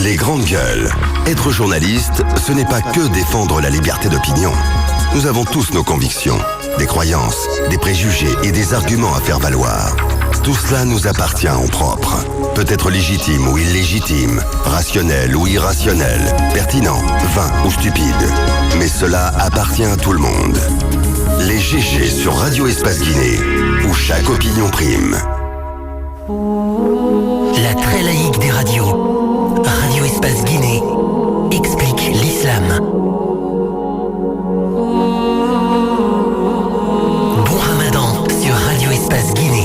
Les grandes gueules. Être journaliste, ce n'est pas que défendre la liberté d'opinion. Nous avons tous nos convictions, des croyances, des préjugés et des arguments à faire valoir. Tout cela nous appartient en propre. Peut-être légitime ou illégitime, rationnel ou irrationnel, pertinent, vain ou stupide. Mais cela appartient à tout le monde. Les GG sur Radio Espace Guinée, où chaque opinion prime. La très laïque des radios, Radio Espace Guinée, explique l'islam. Bon Ramadan sur Radio Espace Guinée.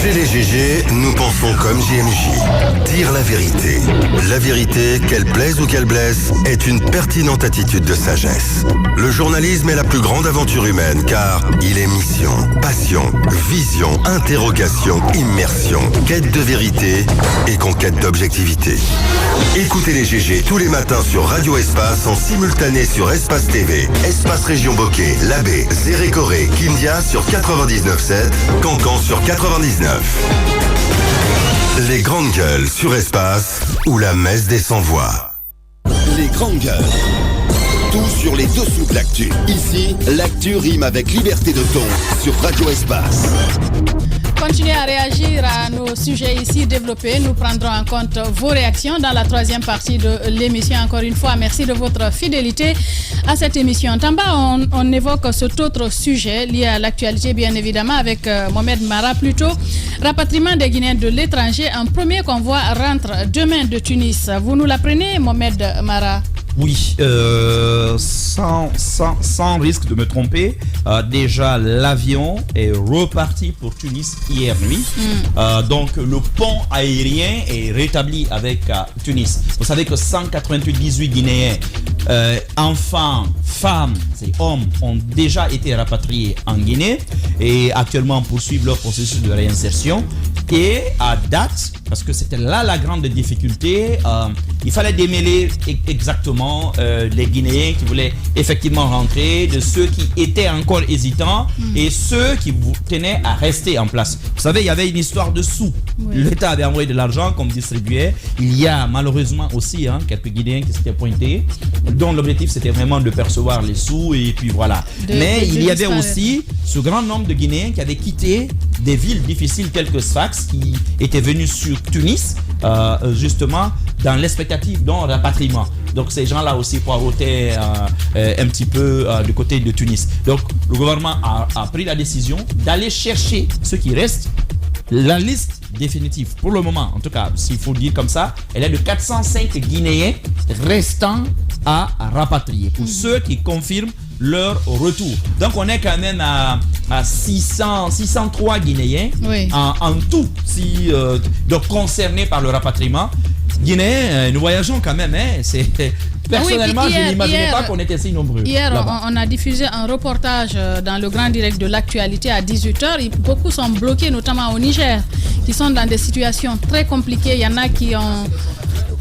Chez les GG, nous pensons comme JMJ. Dire la vérité. La vérité, qu'elle plaise ou qu'elle blesse, est une pertinente attitude de sagesse. Le journalisme est la plus grande aventure humaine car il est mission, passion, vision, interrogation, immersion, quête de vérité et conquête d'objectivité. Écoutez les GG tous les matins sur Radio Espace en simultané sur Espace TV, Espace Région Bokeh, Labé, Zérékoré, Kindia sur 99.7, Cancan sur 99. Les grandes gueules sur Espace, ou la messe des sans-voix. Les grandes gueules. Tout sur les dessous de l'actu. Ici, l'actu rime avec liberté de ton sur Radio Espace. Continuez à réagir à nos sujets ici développés. Nous prendrons en compte vos réactions dans la troisième partie de l'émission. Encore une fois, merci de votre fidélité à cette émission. Tamba, on évoque cet autre sujet lié à l'actualité, bien évidemment, avec Mohamed Mara plutôt. Rapatriement des Guinéens de l'étranger. Un premier convoi rentre demain de Tunis. Vous nous l'apprenez, Mohamed Mara? Oui, sans risque de me tromper, déjà l'avion est reparti pour Tunis hier nuit. Donc le pont aérien est rétabli avec Tunis. Vous savez que 198 Guinéens, enfants, femmes et hommes ont déjà été rapatriés en Guinée et actuellement poursuivent leur processus de réinsertion. Et à date, parce que c'était là la grande difficulté, il fallait démêler exactement les Guinéens qui voulaient effectivement rentrer de ceux qui étaient encore hésitants et ceux qui tenaient à rester en place. Vous savez, il y avait une histoire de sous. Oui. L'État avait envoyé de l'argent comme distribuait. Il y a malheureusement aussi quelques Guinéens qui s'étaient pointés, dont l'objectif c'était vraiment de percevoir les sous et puis voilà. Mais il y avait aussi ce grand nombre de Guinéens qui avaient quitté des villes difficiles telles que Sfax, qui étaient venus sur Tunis, justement dans l'expectative d'un rapatriement. Donc ces gens-là aussi poireautaient un petit peu du côté de Tunis. Donc le gouvernement a pris la décision d'aller chercher ceux qui restent. La liste définitive, pour le moment, en tout cas, s'il faut dire comme ça, elle est de 405 Guinéens restants à rapatrier. Pour ceux qui confirment leur retour. Donc on est quand même à 603 Guinéens en tout, donc concernés par le rapatriement. Guinéens, nous voyageons quand même. Personnellement, je n'imaginais pas qu'on était si nombreux. Hier, on a diffusé un reportage dans le grand direct de l'actualité à 18h. Beaucoup sont bloqués, notamment au Niger, qui sont dans des situations très compliquées. Il y en a qui ont...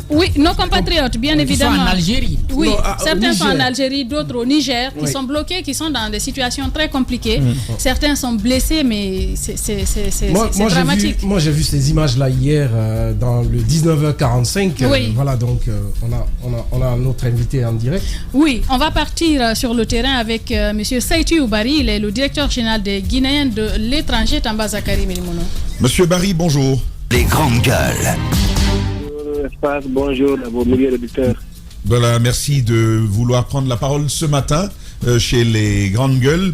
Oui, nos compatriotes, bien évidemment. Ils sont en Algérie. Oui, certains sont en Algérie, d'autres au Niger, qui sont bloqués, qui sont dans des situations très compliquées. Certains sont blessés, mais c'est dramatique. Moi, j'ai vu ces images-là hier dans le 19h45. Voilà, donc on a notre invité en direct. Oui, on va partir sur le terrain avec M. Saitou Bari. Il est le directeur général des Guinéens de l'étranger, Tamba Zakari Milimono. Monsieur Bari, bonjour. Les grandes gueules. Bonjour à vos milliers d'auditeurs. Voilà, merci de vouloir prendre la parole ce matin chez les grandes gueules.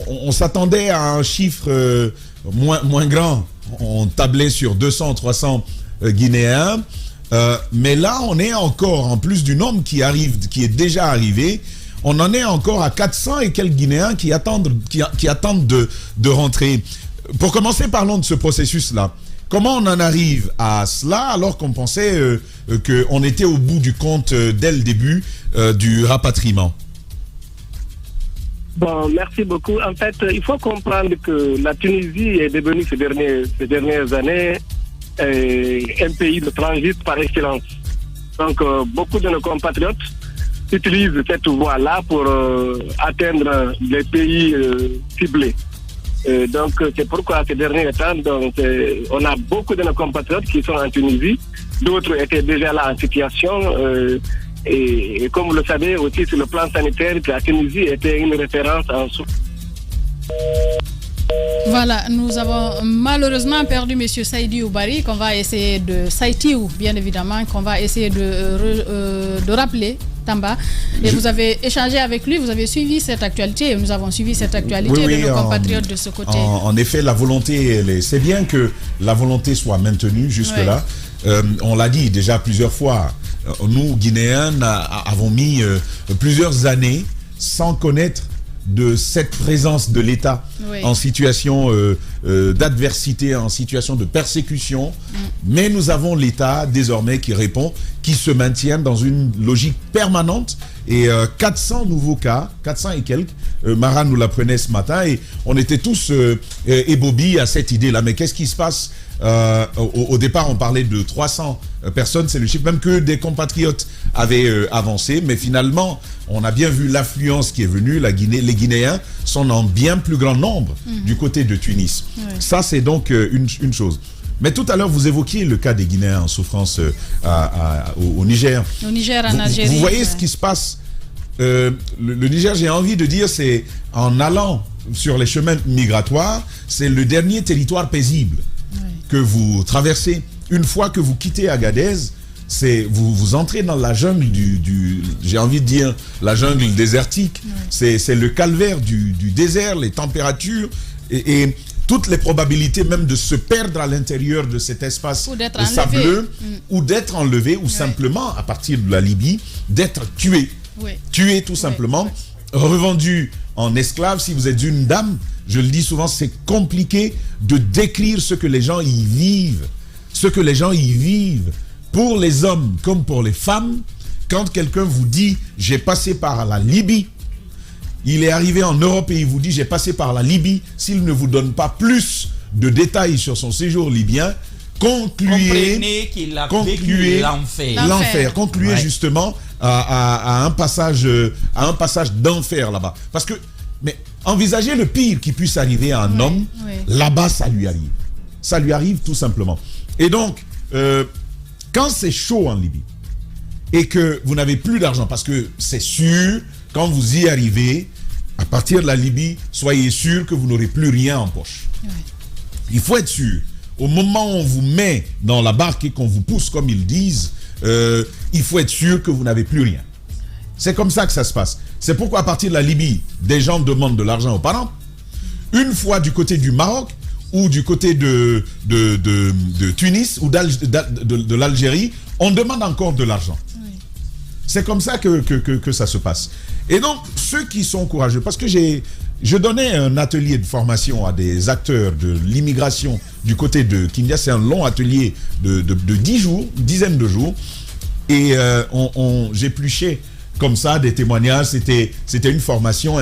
On s'attendait à un chiffre moins grand. On tablait sur 200-300 Guinéens. Mais là, on est encore, en plus du nombre qui est déjà arrivé, on en est encore à 400 et quelques Guinéens qui attendent de rentrer. Pour commencer, parlons de ce processus-là. Comment on en arrive à cela alors qu'on pensait qu'on était au bout du compte dès le début du rapatriement? Bon, merci beaucoup. En fait, il faut comprendre que la Tunisie est devenue ces dernières années un pays de transit par excellence. Donc, beaucoup de nos compatriotes utilisent cette voie-là pour atteindre les pays ciblés. Donc c'est pourquoi ces derniers temps, donc, on a beaucoup de nos compatriotes qui sont en Tunisie, d'autres étaient déjà là en situation. Et comme vous le savez aussi sur le plan sanitaire, la Tunisie était une référence en sous. Voilà, nous avons malheureusement perdu M. Saïdi Oubari, qu'on va essayer de Saïtiou, bien évidemment, qu'on va essayer de rappeler. Tamba. Et vous avez échangé avec lui, vous avez suivi cette actualité, et nous avons suivi cette actualité de nos compatriotes de ce côté. En effet, la volonté, c'est bien que la volonté soit maintenue jusque-là. On l'a dit déjà plusieurs fois, nous, Guinéens, avons mis plusieurs années sans connaître de cette présence de l'État en situation d'adversité, en situation de persécution. Mais nous avons l'État désormais qui répond, qui se maintient dans une logique permanente. Et 400 nouveaux cas, 400 et quelques, Mara nous l'apprenait ce matin, et on était tous ébobis à cette idée-là. Mais qu'est-ce qui se passe? Au départ, on parlait de 300 personnes, c'est le chiffre même que des compatriotes avaient avancé, mais finalement, on a bien vu l'affluence qui est venue. Les Guinéens sont en bien plus grand nombre du côté de Tunis. Ça, c'est donc une chose. Mais tout à l'heure, vous évoquiez le cas des Guinéens en souffrance au Niger. Au Niger, en Algérie. Vous voyez ce qui se passe. Le Niger, j'ai envie de dire, c'est en allant sur les chemins migratoires, c'est le dernier territoire paisible que vous traversez. Une fois que vous quittez Agadez, vous entrez dans la jungle j'ai envie de dire, la jungle désertique. C'est le calvaire du désert, les températures et toutes les probabilités même de se perdre à l'intérieur de cet espace sableux, ou d'être enlevé, ou simplement, à partir de la Libye, d'être tué. Tué tout simplement, revendu en esclave. Si vous êtes une dame, je le dis souvent, c'est compliqué de décrire ce que les gens y vivent. Ce que les gens y vivent, pour les hommes comme pour les femmes. Quand quelqu'un vous dit « j'ai passé par la Libye », il est arrivé en Europe et il vous dit « j'ai passé par la Libye », s'il ne vous donne pas plus de détails sur son séjour libyen, concluez qu'il a vécu l'enfer. Concluez justement à un passage d'enfer là-bas. Parce que, mais envisagez le pire qui puisse arriver à un homme, là-bas ça lui arrive. Ça lui arrive tout simplement. Et donc, quand c'est chaud en Libye et que vous n'avez plus d'argent, parce que c'est sûr, quand vous y arrivez, à partir de la Libye, soyez sûr que vous n'aurez plus rien en poche. Il faut être sûr. Au moment où on vous met dans la barque et qu'on vous pousse, comme ils disent, il faut être sûr que vous n'avez plus rien. C'est comme ça que ça se passe. C'est pourquoi à partir de la Libye, des gens demandent de l'argent aux parents. Une fois du côté du Maroc, ou du côté de Tunis ou de l'Algérie, on demande encore de l'argent. C'est comme ça que ça se passe. Et donc, ceux qui sont courageux, parce que je donnais un atelier de formation à des acteurs de l'immigration du côté de Kindia, c'est un long atelier de 10 jours, une dizaine de jours, et j'épluchais comme ça des témoignages. C'était une formation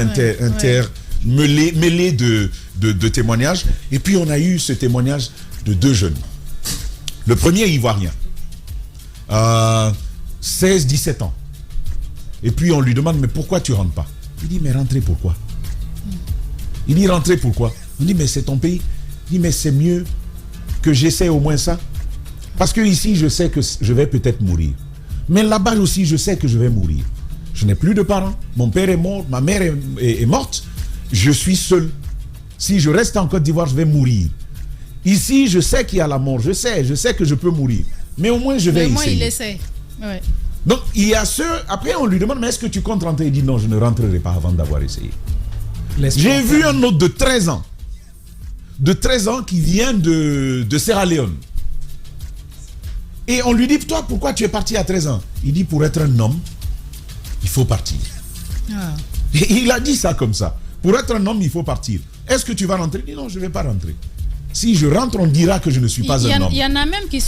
mêlée de témoignages. Et puis on a eu ce témoignage de 2 jeunes. Le premier ivoirien, 16-17 ans. Et puis on lui demande, mais pourquoi tu rentres pas? Il dit, mais rentrer pourquoi? Il dit, rentrer pourquoi? On dit, mais c'est ton pays. Il dit, mais c'est mieux que j'essaie au moins ça. Parce que ici, je sais que je vais peut-être mourir. Mais là-bas aussi, je sais que je vais mourir. Je n'ai plus de parents. Mon père est mort, ma mère est morte. Je suis seul. Si je reste en Côte d'Ivoire, je vais mourir. Ici, je sais qu'il y a la mort. Je sais que je peux mourir. Mais au moins, je vais essayer. Au moins, il essaie. Ouais. Donc, il y a ceux... Après, on lui demande, mais est-ce que tu comptes rentrer? Il dit, non, je ne rentrerai pas avant d'avoir essayé. J'ai vu un autre de 13 ans. De 13 ans qui vient de Sierra Leone. Et on lui dit, toi, pourquoi tu es parti à 13 ans? Il dit, pour être un homme, il faut partir. Et il a dit ça comme ça. Pour être un homme, il faut partir. Est-ce que tu vas rentrer? Il dit, non, je ne vais pas rentrer. Si je rentre, on dira que je ne suis pas un homme. Il y en a même qui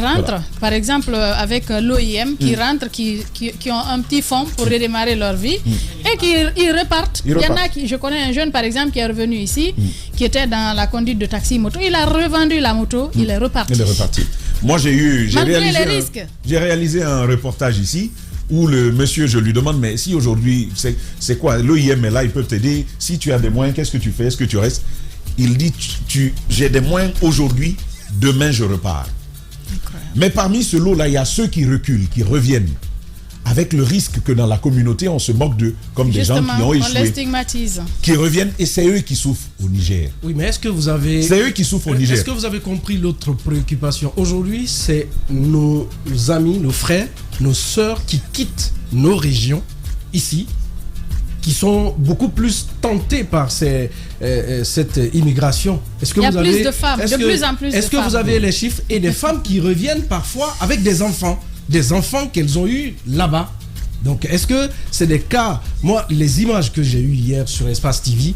rentrent, voilà. Par exemple avec l'OIM, qui rentrent, qui ont un petit fonds pour redémarrer leur vie et qui repartent. Il y en a je connais un jeune par exemple qui est revenu ici, qui était dans la conduite de taxi-moto. Il a revendu la moto, il est reparti. Moi, j'ai réalisé un reportage ici où le monsieur, je lui demande, mais si aujourd'hui, c'est quoi? L'OIM est là, ils peuvent t'aider. Si tu as des moyens, qu'est-ce que tu fais? Est-ce que tu restes? Il dit, j'ai des moyens aujourd'hui, demain je repars. Mais parmi ce lot-là, il y a ceux qui reculent, qui reviennent, avec le risque que dans la communauté, on se moque d'eux, comme Justement, des gens qui ont échoué. On les stigmatise. Qui reviennent, et c'est eux qui souffrent au Niger. Oui, mais est-ce que vous avez... C'est eux qui souffrent au Niger. Est-ce que vous avez compris l'autre préoccupation? Aujourd'hui, c'est nos amis, nos frères, nos sœurs qui quittent nos régions, ici, qui sont beaucoup plus tentés par cette immigration. Est-ce que Il y a vous plus avez, de femmes, de plus en plus de femmes. Est-ce que vous avez les chiffres et des femmes qui reviennent parfois avec des enfants qu'elles ont eus là-bas? Donc, est-ce que c'est des cas... Moi, les images que j'ai eues hier sur Espace TV,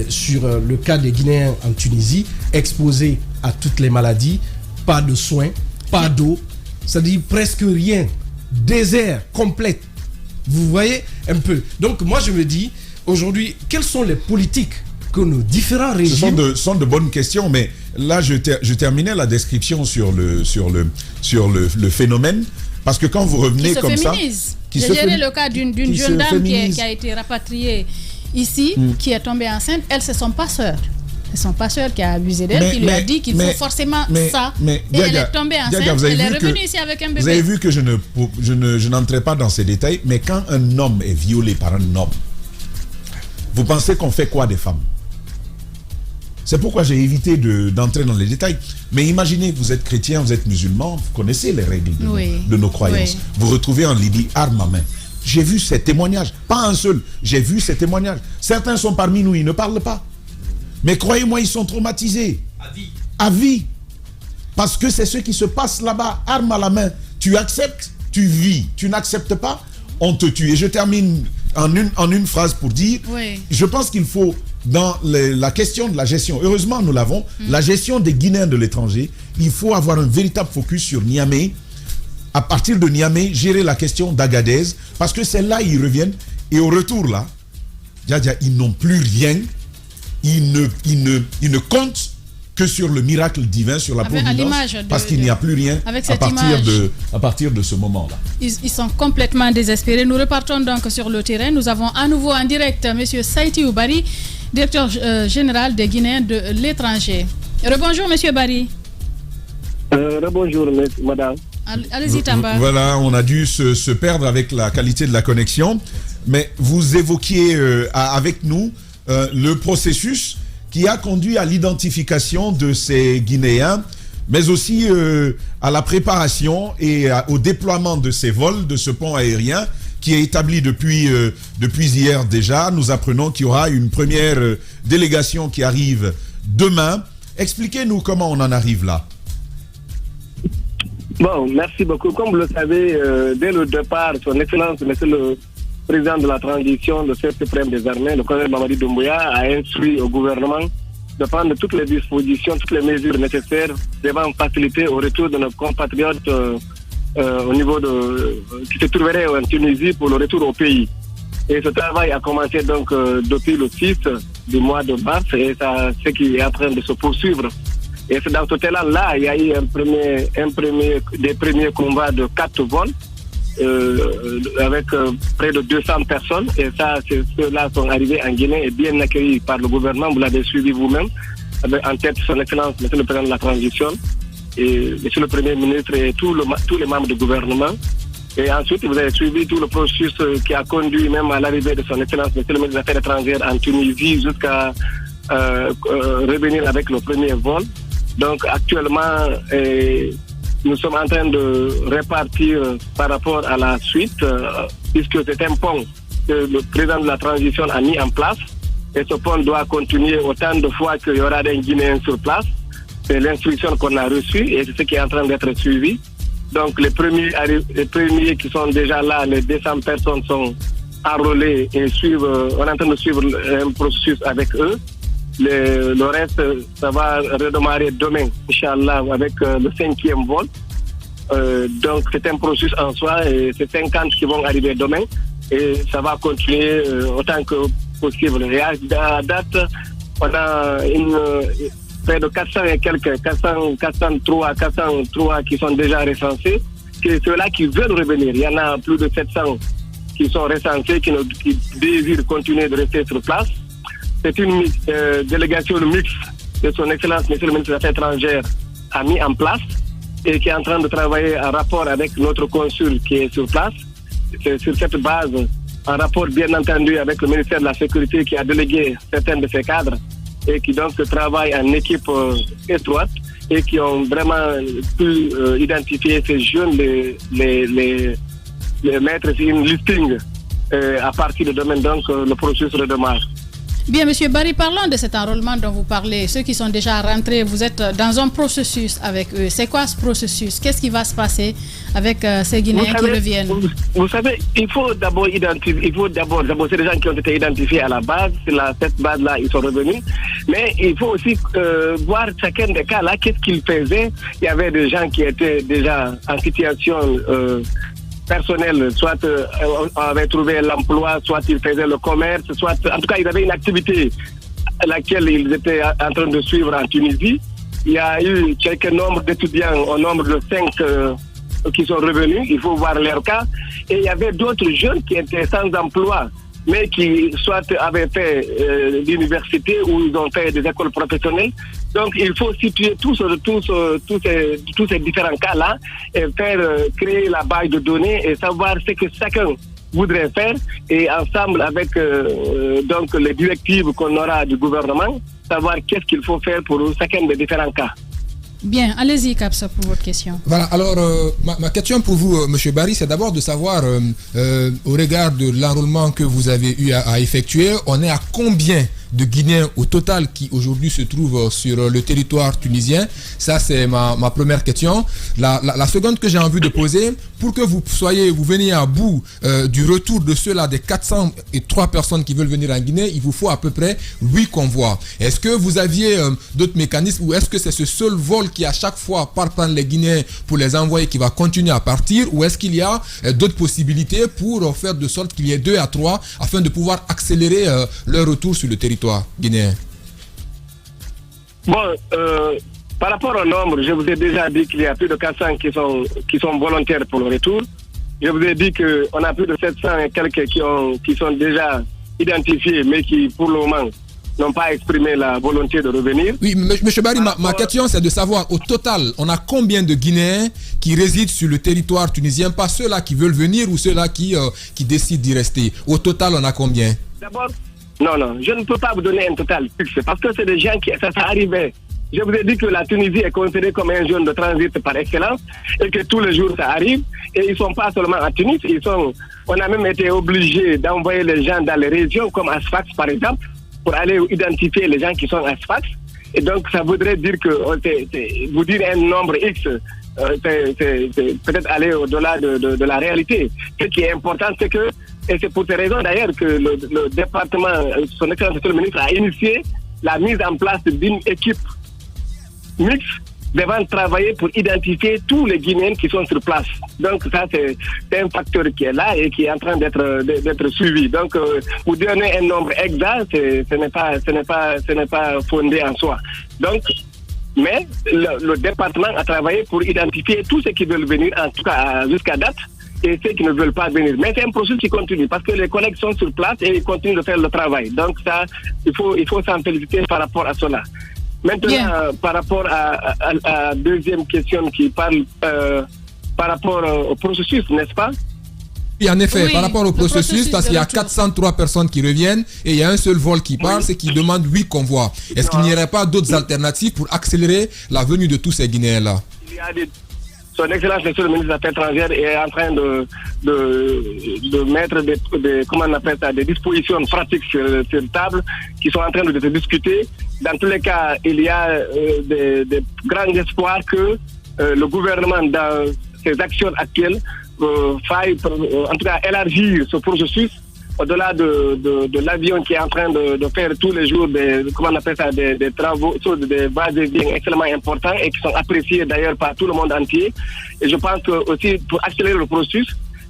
sur le cas des Guinéens en Tunisie, exposés à toutes les maladies, pas de soins, pas d'eau, c'est-à-dire presque rien, désert complet. Vous voyez un peu. Donc, moi, je me dis, aujourd'hui, quelles sont les politiques que nos différents régimes... Ce sont de bonnes questions, mais là, je terminais la description sur le phénomène, parce que quand vous revenez comme ça... J'ai géré le cas d'une jeune dame qui a été rapatriée ici, qui est tombée enceinte. Elles, ce ne sont pas sœurs. Ce ne sont pas sœurs qui a abusé d'elle, qui lui a dit qu'il faut forcément ça. Et elle est tombée enceinte, elle est revenue ici avec un bébé. Vous avez vu que je n'entrais pas dans ces détails, mais quand un homme est violé par un homme, vous pensez qu'on fait quoi des femmes? C'est pourquoi j'ai évité d'entrer dans les détails. Mais imaginez, vous êtes chrétien, vous êtes musulman, vous connaissez les règles de nos croyances. Oui. Vous retrouvez en Libye, arme à main. J'ai vu ces témoignages, pas un seul, j'ai vu ces témoignages. Certains sont parmi nous, ils ne parlent pas. Mais croyez-moi, ils sont traumatisés. À vie. À vie. Parce que c'est ce qui se passe là-bas, arme à la main. Tu acceptes, tu vis. Tu n'acceptes pas, on te tue. Et je termine en une phrase pour dire, je pense qu'il faut, dans la question de la gestion, heureusement nous l'avons, la gestion des Guinéens de l'étranger, il faut avoir un véritable focus sur Niamey. À partir de Niamey, gérer la question d'Agadez, parce que c'est là ils reviennent. Et au retour là, ils n'ont plus rien. Ils ne comptent que sur le miracle divin, sur la providence, parce qu'il n'y a plus rien à partir de ce moment-là. Ils sont complètement désespérés. Nous repartons donc sur le terrain. Nous avons à nouveau en direct M. Saïti Oubari, directeur général des Guinéens de l'étranger. Rebonjour M. Barry. Rebonjour madame. Allez-y Tamba. Voilà, on a dû se perdre avec la qualité de la connexion, mais vous évoquiez avec nous le processus qui a conduit à l'identification de ces Guinéens, mais aussi à la préparation et au déploiement de ces vols, de ce pont aérien qui est établi depuis hier déjà. Nous apprenons qu'il y aura une première délégation qui arrive demain. Expliquez-nous comment on en arrive là. Bon, merci beaucoup. Comme vous le savez, dès le départ, son Excellence, Monsieur le Président de la transition, le chef suprême des armées, le colonel Mamadi Doumbouya, a instruit au gouvernement de prendre toutes les dispositions, toutes les mesures nécessaires devant faciliter au retour de nos compatriotes au niveau qui se trouveraient en Tunisie pour le retour au pays. Et ce travail a commencé donc depuis le 6 du mois de mars et ce qui est en train de se poursuivre. Et c'est dans ce temps-là, il y a eu des premiers combats de 4 vols avec près de 200 personnes. Et ceux-là sont arrivés en Guinée et bien accueillis par le gouvernement. Vous l'avez suivi vous-même, avec en tête son Excellence, Monsieur le Président de la Transition, et Monsieur le Premier ministre et tous les membres du gouvernement. Et ensuite, vous avez suivi tout le processus qui a conduit même à l'arrivée de son Excellence, Monsieur le ministre des Affaires étrangères en Tunisie, jusqu'à revenir avec le premier vol. Donc actuellement, nous sommes en train de répartir par rapport à la suite, puisque c'est un pont que le président de la transition a mis en place. Et ce pont doit continuer autant de fois qu'il y aura des Guinéens sur place. C'est l'instruction qu'on a reçue et c'est ce qui est en train d'être suivi. Donc les premiers qui sont déjà là, les 200 personnes sont enrôlées et on est en train de suivre un processus avec eux. Le reste, ça va redémarrer demain, Inch'Allah, avec le 5e vol. Donc, c'est un processus en soi et c'est 50 qui vont arriver demain et ça va continuer autant que possible. Et à date, on a près de 400 et quelques, 403 qui sont déjà recensés. C'est ceux-là qui veulent revenir. Il y en a plus de 700 qui sont recensés, qui désirent continuer de rester sur place. C'est une délégation mixte que son Excellence, Monsieur le ministre des Affaires étrangères, a mis en place et qui est en train de travailler en rapport avec notre consul qui est sur place. C'est sur cette base, en rapport bien entendu avec le ministère de la Sécurité qui a délégué certains de ses cadres et qui donc travaillent en équipe étroite et qui ont vraiment pu identifier ces jeunes, les mettre sur une listing à partir de demain, donc le processus redémarre. Bien, Monsieur Barry, parlons de cet enrôlement dont vous parlez. Ceux qui sont déjà rentrés, vous êtes dans un processus avec eux. C'est quoi ce processus? Qu'est-ce qui va se passer avec ces Guinéens qui reviennent? Vous savez, il faut d'abord identifier. D'abord, c'est des gens qui ont été identifiés à la base. C'est cette base-là, ils sont revenus. Mais il faut aussi voir chacun des cas-là, qu'est-ce qu'ils faisaient. Il y avait des gens qui étaient déjà en situation personnel, soit avaient trouvé l'emploi, soit ils faisaient le commerce, soit en tout cas ils avaient une activité à laquelle ils étaient en train de suivre en Tunisie. Il y a eu quelques nombres d'étudiants au nombre de 5 qui sont revenus, il faut voir leur cas. Et il y avait d'autres jeunes qui étaient sans emploi, mais qui soit avaient fait l'université ou ils ont fait des écoles professionnelles. Donc il faut situer tous ces différents cas-là et créer la base de données et savoir ce que chacun voudrait faire et ensemble avec donc les directives qu'on aura du gouvernement, savoir qu'est-ce qu'il faut faire pour chacun des différents cas. Bien, allez-y Kapsa pour votre question. Voilà, alors ma question pour vous, Monsieur Barry, c'est d'abord de savoir, au regard de l'enrôlement que vous avez eu à effectuer, on est à combien de Guinéens au total qui aujourd'hui se trouvent sur le territoire tunisien? Ça, c'est ma première question. La seconde que j'ai envie de poser, pour que vous veniez à bout du retour de ceux-là, des 403 personnes qui veulent venir en Guinée, il vous faut à peu près 8 convois. Est-ce que vous aviez d'autres mécanismes ou est-ce que c'est ce seul vol qui à chaque fois part prendre les Guinéens pour les envoyer qui va continuer à partir, ou est-ce qu'il y a d'autres possibilités pour faire de sorte qu'il y ait 2 à 3 afin de pouvoir accélérer leur retour sur le territoire guinéen? Bon, par rapport au nombre, je vous ai déjà dit qu'il y a plus de 400 qui sont volontaires pour le retour. Je vous ai dit qu'on a plus de 700 et quelques qui sont déjà identifiés, mais qui pour le moment n'ont pas exprimé la volonté de revenir. Oui, M. Barry, ma question c'est de savoir, au total, on a combien de Guinéens qui résident sur le territoire tunisien, pas ceux-là qui veulent venir ou ceux-là qui décident d'y rester. Au total, on a combien? D'abord, non, je ne peux pas vous donner un total fixe, parce que c'est des gens qui, ça arrivait. Je vous ai dit que la Tunisie est considérée comme un zone de transit par excellence et que tous les jours ça arrive. Et ils ne sont pas seulement à Tunis, on a même été obligé d'envoyer les gens dans les régions comme à Sfax par exemple, pour aller identifier les gens qui sont à Sfax. Et donc ça voudrait dire que vous dire un nombre X, c'est peut-être aller au-delà de la réalité. Ce qui est important, c'est que, et c'est pour ces raisons d'ailleurs que le département, son excellence monsieur le ministre, a initié la mise en place d'une équipe mixte devant travailler pour identifier tous les Guinéens qui sont sur place. Donc ça, c'est un facteur qui est là et qui est en train d'être suivi. Donc, pour donner un nombre exact, ce n'est pas fondé en soi. Donc, mais le département a travaillé pour identifier tous ceux qui veulent venir, en tout cas jusqu'à date, et ceux qui ne veulent pas venir. Mais c'est un processus qui continue parce que les collègues sont sur place et ils continuent de faire le travail. Donc ça, il faut s'en féliciter par rapport à cela. Maintenant, par rapport à la deuxième question qui parle par rapport au processus, n'est-ce pas? Oui, en effet, oui, par rapport au processus, parce qu'il y a 403 personnes qui reviennent et il y a un seul vol qui part, c'est qui demande 8 convois. Est-ce qu'il n'y aurait pas d'autres alternatives pour accélérer la venue de tous ces Guinéens-là? Il y a Son Excellence, Monsieur le ministre des Affaires étrangères, est en train de mettre des dispositions pratiques sur table qui sont en train de se discuter. Dans tous les cas, il y a des grands espoirs que le gouvernement, dans ses actions actuelles, faille en tout cas élargir ce processus au-delà de l'avion qui est en train de faire tous les jours des travaux, des bases de vie extrêmement importants et qui sont appréciés d'ailleurs par tout le monde entier. Et je pense que aussi pour accélérer le processus,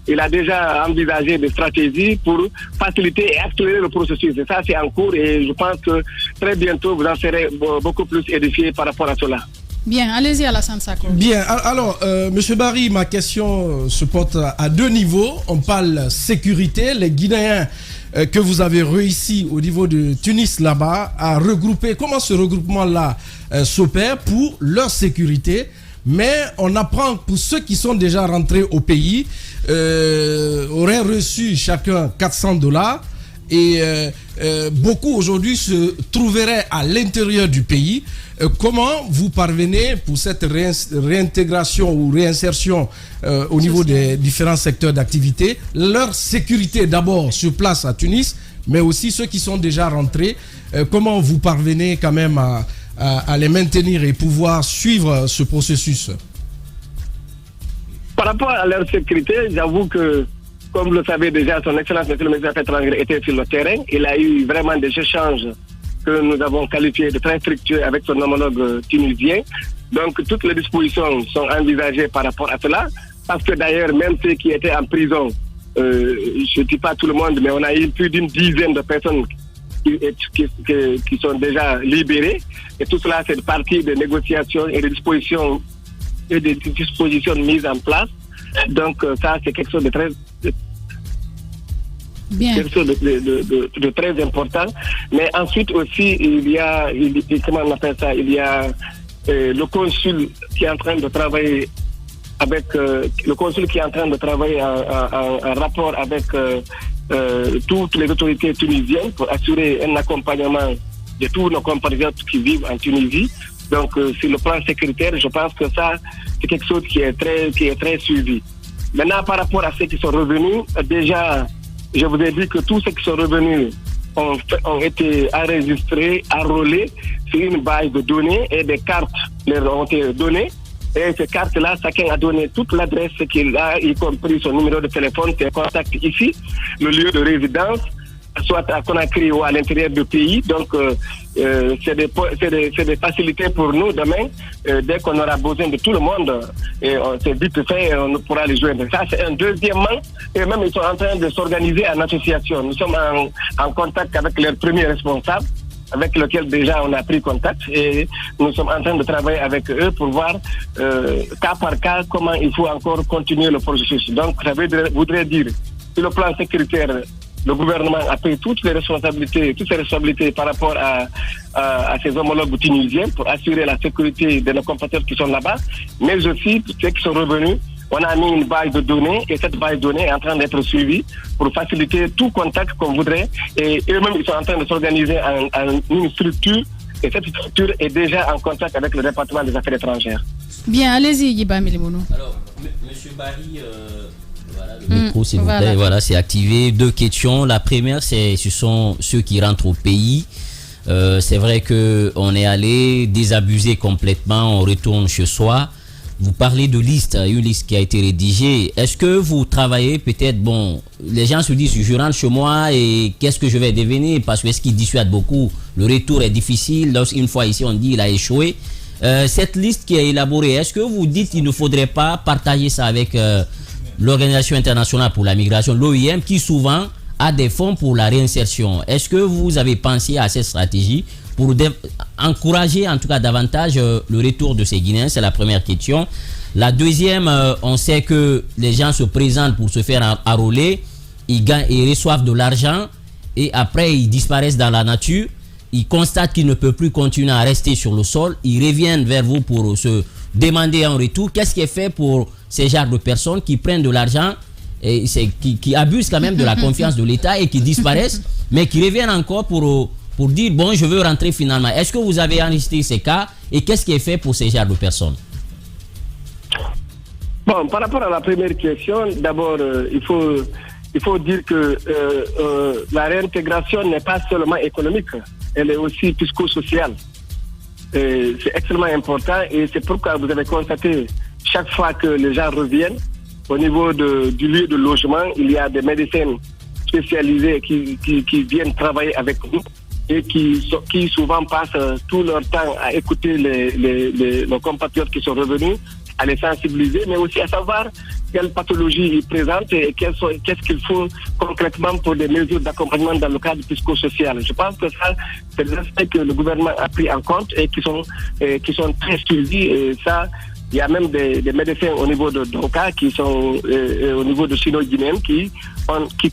il a déjà envisagé des stratégies pour faciliter et accélérer le processus. Et ça, c'est en cours et je pense que très bientôt, vous en serez beaucoup plus édifiés par rapport à cela. Bien, allez-y Alassane Sako. Bien, alors, Monsieur Barry, ma question se porte à deux niveaux. On parle sécurité. Les Guinéens que vous avez réussi au niveau de Tunis là-bas à regrouper. Comment ce regroupement-là s'opère pour leur sécurité? Mais on apprend pour ceux qui sont déjà rentrés au pays, auraient reçu chacun $400 et beaucoup aujourd'hui se trouveraient à l'intérieur du pays. Comment vous parvenez pour cette réintégration ou réinsertion au niveau des différents secteurs d'activité, leur sécurité d'abord sur place à Tunis, mais aussi ceux qui sont déjà rentrés, comment vous parvenez quand même à les maintenir et pouvoir suivre ce processus? Par rapport à leur sécurité, j'avoue que, comme vous le savez déjà, son Excellence le ministre des Affaires étrangères était sur le terrain. Il a eu vraiment des échanges que nous avons qualifiés de très fructueux avec son homologue tunisien. Donc toutes les dispositions sont envisagées par rapport à cela, parce que d'ailleurs, même ceux qui étaient en prison, je ne dis pas tout le monde, mais on a eu plus d'une dizaine de personnes qui sont déjà libérées. Et tout cela, c'est partie des négociations et des dispositions mises en place. Donc ça, c'est quelque chose de très... Bien. Quelque chose de très important. Mais ensuite aussi, il y a le consul qui est en train de travailler avec en rapport avec toutes les autorités tunisiennes pour assurer un accompagnement de tous nos compatriotes qui vivent en Tunisie. Donc sur le plan sécuritaire, je pense que ça, c'est quelque chose qui est très suivi. Maintenant, par rapport à ceux qui sont revenus, déjà, je vous ai dit que tous ceux qui sont revenus ont été enregistrés, enrôlés sur une base de données et des cartes leur ont été données. Et ces cartes-là, chacun a donné toute l'adresse qu'il a, y compris son numéro de téléphone, ses contacts ici, le lieu de résidence, soit à Conakry ou à l'intérieur du pays. Donc, c'est des facilités pour nous demain. Dès qu'on aura besoin de tout le monde, et c'est vite fait, on pourra les joindre. Ça, c'est un. Deuxièmement, et même ils sont en train de s'organiser en association. Nous sommes en contact avec leurs premiers responsables, avec lesquels déjà on a pris contact, et nous sommes en train de travailler avec eux pour voir cas par cas comment il faut encore continuer le processus. Donc, ça voudrait dire, sur le plan sécuritaire, le gouvernement a pris toutes ses responsabilités par rapport à ses homologues tunisiens pour assurer la sécurité de nos compatriotes qui sont là-bas, mais aussi ceux qui sont revenus. On a mis une base de données et cette base de données est en train d'être suivie pour faciliter tout contact qu'on voudrait. Et eux-mêmes, ils sont en train de s'organiser en une structure, et cette structure est déjà en contact avec le département des affaires étrangères. Bien, allez-y, Yiba Milimono. Alors, monsieur Barry, voilà, le micro, s'il vous plaît. Voilà, c'est activé. 2 questions. La première, ce sont ceux qui rentrent au pays. C'est vrai qu'on est allé désabusé complètement, on retourne chez soi. Vous parlez de liste, une liste qui a été rédigée. Est-ce que vous travaillez peut-être, les gens se disent, je rentre chez moi et qu'est-ce que je vais devenir? Parce que ce qui dissuade beaucoup, le retour est difficile. Lorsqu'une fois ici, on dit il a échoué. Cette liste qui est élaborée, est-ce que vous dites qu'il ne faudrait pas partager ça avec l'Organisation internationale pour la migration, l'OIM, qui souvent a des fonds pour la réinsertion? Est-ce que vous avez pensé à cette stratégie pour encourager en tout cas davantage le retour de ces Guinéens? C'est la première question. La deuxième, on sait que les gens se présentent pour se faire enrôler, ils reçoivent de l'argent et après ils disparaissent dans la nature. Ils constatent qu'ils ne peuvent plus continuer à rester sur le sol. Ils reviennent vers vous pour se demander un retour. Qu'est-ce qui est fait pour ces genres de personnes qui prennent de l'argent et qui abusent quand même de la confiance de l'État et qui disparaissent, mais qui reviennent encore pour dire bon, je veux rentrer finalement? Est-ce que vous avez enregistré ces cas et qu'est-ce qui est fait pour ces genres de personnes? Bon, par rapport à la première question, d'abord, il faut dire que la réintégration n'est pas seulement économique, elle est aussi psychosociale. C'est extrêmement important et c'est pourquoi vous avez constaté, chaque fois que les gens reviennent, au niveau du lieu de logement, il y a des médecins spécialisés qui viennent travailler avec nous et qui souvent passent tout leur temps à écouter nos compatriotes qui sont revenus, à les sensibiliser, mais aussi à savoir quelles pathologies ils présentent et qu'est-ce qu'il faut concrètement pour des mesures d'accompagnement dans le cadre psychosocial. Je pense que ça, c'est des aspects que le gouvernement a pris en compte et qui sont très suivis. Et ça, Il y a même des médecins au niveau de Doka qui sont au niveau de Sino-Guinéenne qui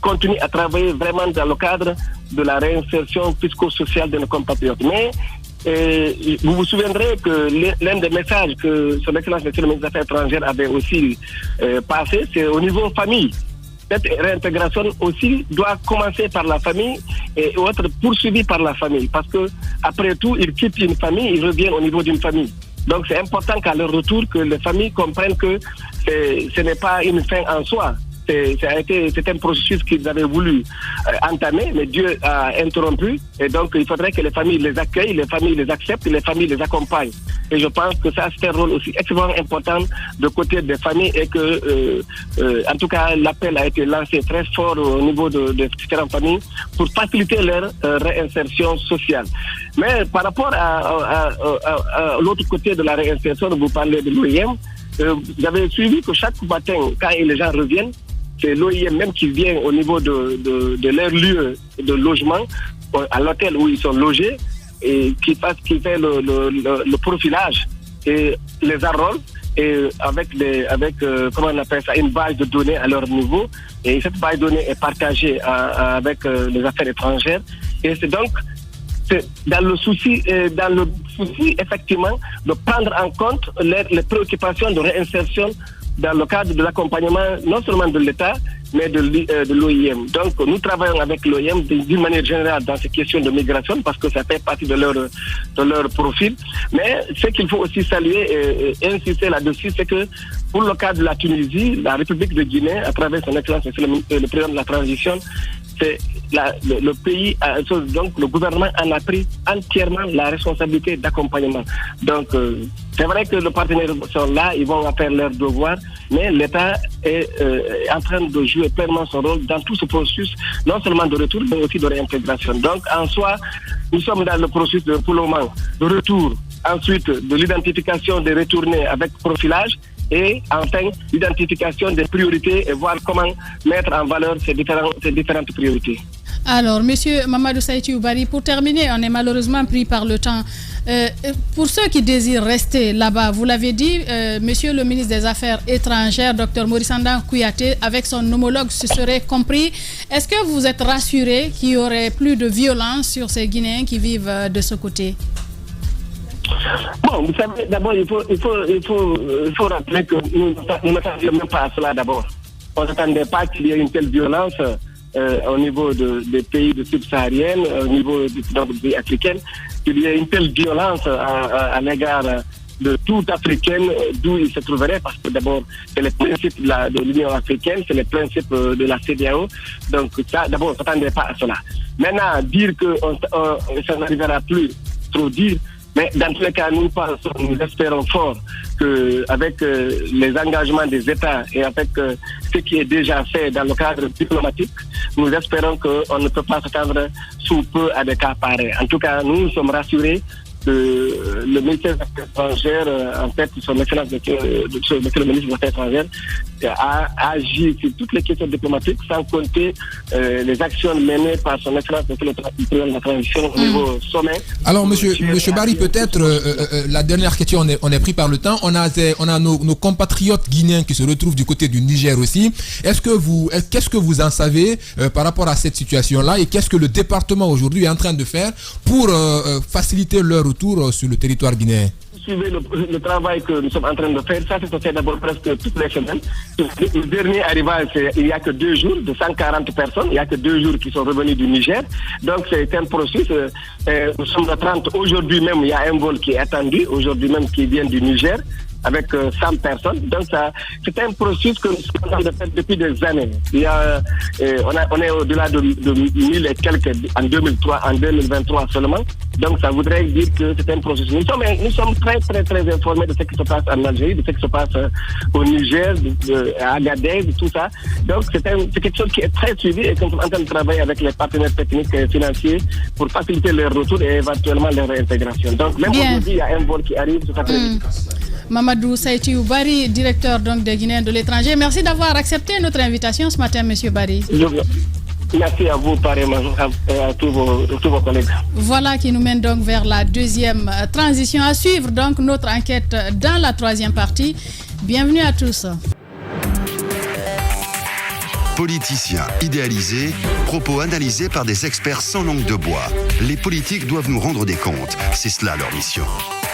continuent à travailler vraiment dans le cadre de la réinsertion psychosociale de nos compatriotes. Mais vous vous souviendrez que l'un des messages que son Excellence Monsieur le ministre des Affaires étrangères avait aussi passé, c'est au niveau famille. Cette réintégration aussi doit commencer par la famille et être poursuivie par la famille. Parce que après tout, ils quittent une famille, ils reviennent au niveau d'une famille. Donc c'est important qu'à leur retour, que les familles comprennent que ce n'est pas une fin en soi. C'est un processus qu'ils avaient voulu entamer, mais Dieu a interrompu. Et donc, il faudrait que les familles les accueillent, les familles les acceptent, les familles les accompagnent. Et je pense que ça, c'est un rôle aussi extrêmement important de côté des familles et que, en tout cas, l'appel a été lancé très fort au niveau de différentes familles pour faciliter leur réinsertion sociale. Mais par rapport à l'autre côté de la réinsertion, vous parlez de l'OIM, vous avez suivi que chaque matin, quand les gens reviennent, c'est l'OIM même qui vient au niveau de leur lieu de logement, à l'hôtel où ils sont logés, et qui fait le profilage et les enrôle, et avec comment on appelle ça, une base de données à leur niveau. Et cette base de données est partagée avec les affaires étrangères. Et c'est donc dans le souci effectivement de prendre en compte les préoccupations de réinsertion dans le cadre de l'accompagnement non seulement de l'État, mais de l'OIM. Donc nous travaillons avec l'OIM d'une manière générale dans ces questions de migration parce que ça fait partie de leur profil. Mais ce qu'il faut aussi saluer et insister là-dessus, c'est que pour le cas de la Tunisie, la République de Guinée, à travers son Excellence le président de la transition, c'est le pays, donc le gouvernement en a pris entièrement la responsabilité d'accompagnement. Donc c'est vrai que les partenaires sont là, ils vont faire leur devoir, mais l'État est en train de jouer pleinement son rôle dans tout ce processus, non seulement de retour, mais aussi de réintégration. Donc en soi, nous sommes dans le processus pour le moment de retour, ensuite de l'identification des retournés avec profilage, et enfin l'identification des priorités et voir comment mettre en valeur ces différentes priorités. Alors, Monsieur Mamadou Saïtiou Bari, pour terminer, on est malheureusement pris par le temps. Pour ceux qui désirent rester là-bas, vous l'avez dit, Monsieur le ministre des Affaires étrangères, Dr Maurice Andan Kouyaté, avec son homologue, se serait compris. Est-ce que vous êtes rassuré qu'il y aurait plus de violence sur ces Guinéens qui vivent de ce côté? Bon, vous savez, d'abord, il faut rappeler que nous ne s'attendions même pas à cela d'abord. On ne s'attendait pas qu'il y ait une telle violence au niveau des pays de subsaharienne, au niveau des pays africains, qu'il y ait une telle violence à l'égard de tout Africain, d'où il se trouverait, parce que d'abord, c'est les principes de l'Union africaine, c'est les principes de la CEDEAO. Donc, ça, d'abord, on ne s'attendait pas à cela. Maintenant, dire que ça n'arrivera plus, trop dire. Mais dans tous les cas, nous espérons fort qu'avec les engagements des États et avec ce qui est déjà fait dans le cadre diplomatique, nous espérons qu'on ne peut pas s'attendre sous peu à des cas pareils. En tout cas, nous sommes rassurés que le ministère des Affaires étrangères, en fait, son Excellence le ministre des Affaires étrangères, a agi sur toutes les questions diplomatiques, sans compter les actions menées par son Excellence le président de la transition au niveau sommet. Alors, monsieur Bari, peut-être la dernière question, on est pris par le temps. On a nos compatriotes guinéens qui se retrouvent du côté du Niger aussi. Qu'est-ce que vous en savez par rapport à cette situation-là et qu'est-ce que le département aujourd'hui est en train de faire pour faciliter leur retour sur le territoire guinéen? Suivez le travail que nous sommes en train de faire. Ça, c'est fait d'abord presque toutes les semaines. Le dernier arrivage, il n'y a que 2 jours, de 140 personnes. Il n'y a que 2 jours qui sont revenus du Niger. Donc, c'est un processus. Nous sommes à 30. Aujourd'hui même, il y a un vol qui est attendu. Aujourd'hui même, qui vient du Niger, avec 100 personnes. Donc, c'est un processus que nous sommes en train de faire depuis des années. On est au-delà de 1000 et quelques en 2023 seulement. Donc, ça voudrait dire que c'est un processus. Nous sommes très, très, très informés de ce qui se passe en Algérie, de ce qui se passe au Niger, à Agadez, tout ça. Donc, c'est quelque chose qui est très suivi et qu'on est en train de travailler avec les partenaires techniques et financiers pour faciliter leur retour et éventuellement leur réintégration. Donc, même aujourd'hui, il y a un vol qui arrive tout à fait. Mamadou Saïtiou Bari, directeur donc des Guinéens de l'étranger. Merci d'avoir accepté notre invitation ce matin, Monsieur Bari. Merci à vous, pareillement, à tous vos collègues. Voilà qui nous mène donc vers la deuxième transition. À suivre donc notre enquête dans la troisième partie. Bienvenue à tous. Politiciens idéalisés, propos analysés par des experts sans langue de bois. Les politiques doivent nous rendre des comptes, c'est cela leur mission.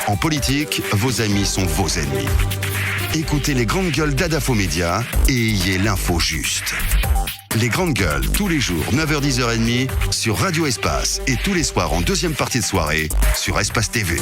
En politique, vos amis sont vos ennemis. Écoutez les grandes gueules d'Adafo Média et ayez l'info juste. Les grandes gueules, tous les jours, 9h-10h30, sur Radio Espace et tous les soirs en deuxième partie de soirée, sur Espace TV.